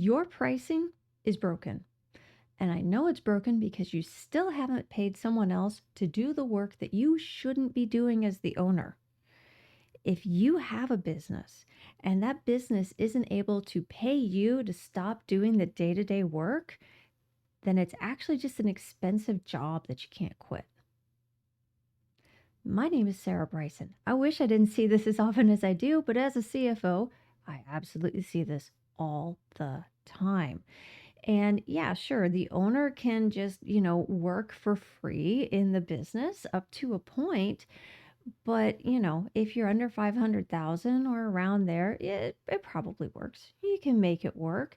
Your pricing is broken. And I know it's broken because you still haven't paid someone else to do the work that you shouldn't be doing as the owner. If you have a business and that business isn't able to pay you to stop doing the day to day work, then it's actually just an expensive job that you can't quit. My name is Sarah Bryson. I wish I didn't see this as often as I do, but as a CFO, I absolutely see this all the time. And yeah, sure, the owner can just, work for free in the business up to a point. But, if you're under 500,000 or around there, it probably works. You can make it work.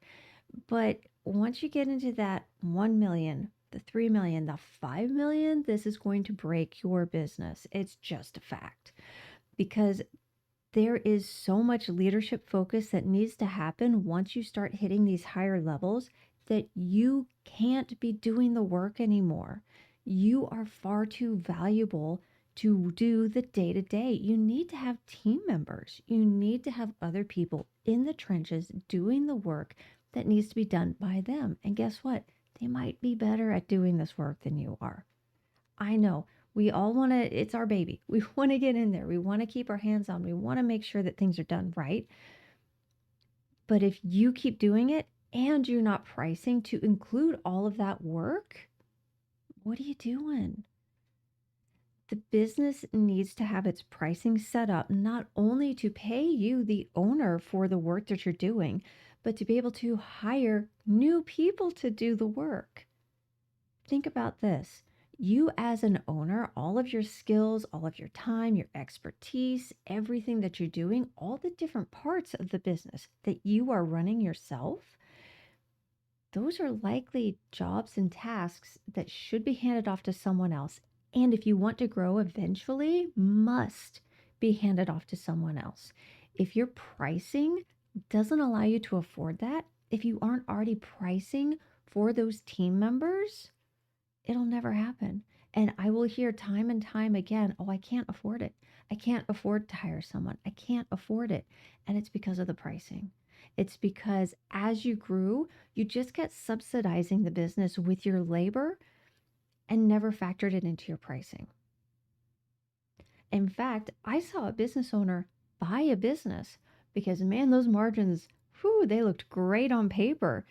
But once you get into that 1 million, the 3 million, the 5 million, this is going to break your business. It's just a fact because there is so much leadership focus that needs to happen once you start hitting these higher levels that you can't be doing the work anymore. You are far too valuable to do the day to day. You need to have team members. You need to have other people in the trenches doing the work that needs to be done by them. And guess what? They might be better at doing this work than you are. I know we all want to, it's our baby. We want to get in there. We want to keep our hands on. We want to make sure that things are done right. But if you keep doing it and you're not pricing to include all of that work, what are you doing? The business needs to have its pricing set up not only to pay you, the owner, for the work that you're doing, but to be able to hire new people to do the work. Think about this. You, as an owner, all of your skills, all of your time, your expertise, everything that you're doing, all the different parts of the business that you are running yourself, those are likely jobs and tasks that should be handed off to someone else. And if you want to grow eventually, must be handed off to someone else. If your pricing doesn't allow you to afford that, if you aren't already pricing for those team members, it'll never happen. And I will hear time and time again, oh, I can't afford it. I can't afford to hire someone. I can't afford it. And it's because of the pricing. It's because as you grew, you just kept subsidizing the business with your labor and never factored it into your pricing. In fact, I saw a business owner buy a business because, man, those margins, whew, they looked great on paper.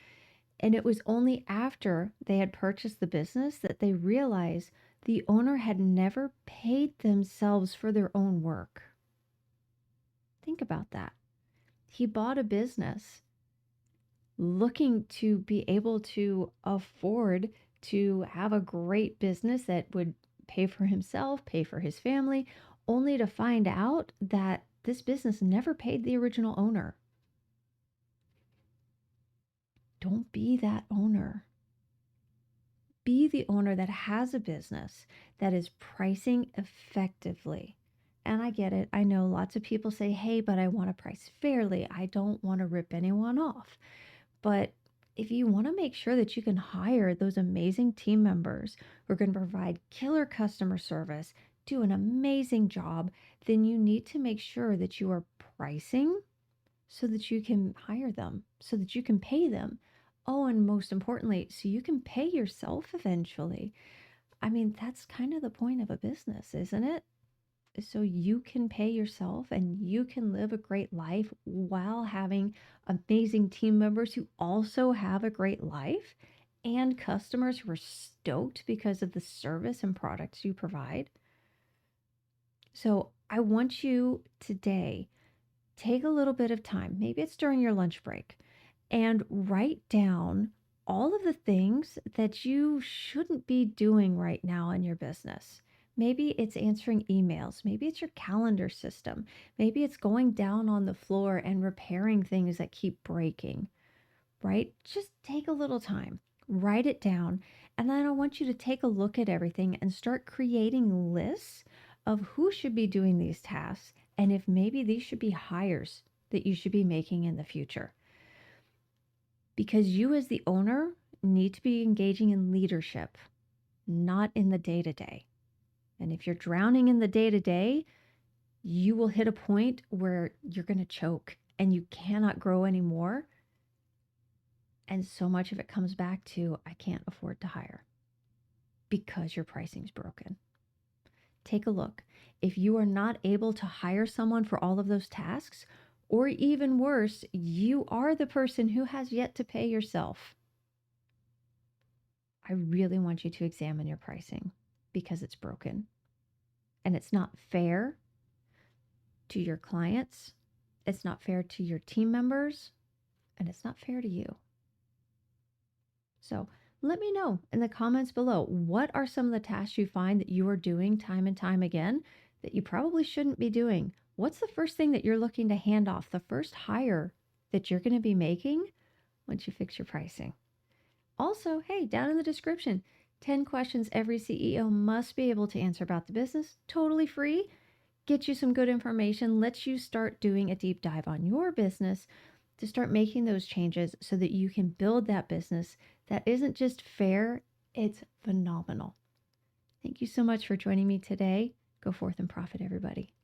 And it was only after they had purchased the business that they realized the owner had never paid themselves for their own work. Think about that. He bought a business looking to be able to afford to have a great business that would pay for himself, pay for his family, only to find out that this business never paid the original owner. Don't be that owner. Be the owner that has a business that is pricing effectively. And I get it. I know lots of people say, hey, but I want to price fairly. I don't want to rip anyone off. But if you want to make sure that you can hire those amazing team members who are going to provide killer customer service, do an amazing job, then you need to make sure that you are pricing so that you can hire them, so that you can pay them. Oh, and most importantly, so you can pay yourself eventually. I mean, that's kind of the point of a business, isn't it? So you can pay yourself and you can live a great life while having amazing team members who also have a great life and customers who are stoked because of the service and products you provide. So I want you today, take a little bit of time, maybe it's during your lunch break, and write down all of the things that you shouldn't be doing right now in your business. Maybe it's answering emails. Maybe it's your calendar system. Maybe it's going down on the floor and repairing things that keep breaking, right? Just take a little time, write it down. And then I want you to take a look at everything and start creating lists of who should be doing these tasks and if maybe these should be hires that you should be making in the future. Because you as the owner need to be engaging in leadership, not in the day-to-day. And if you're drowning in the day-to-day, you will hit a point where you're going to choke and you cannot grow anymore And so much of it comes back to, I can't afford to hire because your pricing's broken. Take a look. If you are not able to hire someone for all of those tasks, or even worse, you are the person who has yet to pay yourself, I really want you to examine your pricing because it's broken. And it's not fair to your clients, it's not fair to your team members, and it's not fair to you. So let me know in the comments below, what are some of the tasks you find that you are doing time and time again that you probably shouldn't be doing? What's the first thing that you're looking to hand off, the first hire that you're going to be making once you fix your pricing? Also, hey, down in the description, 10 questions every CEO must be able to answer about the business, totally free. Get you some good information, lets you start doing a deep dive on your business to start making those changes so that you can build that business that isn't just fair, it's phenomenal. Thank you so much for joining me today. Go forth and profit, everybody.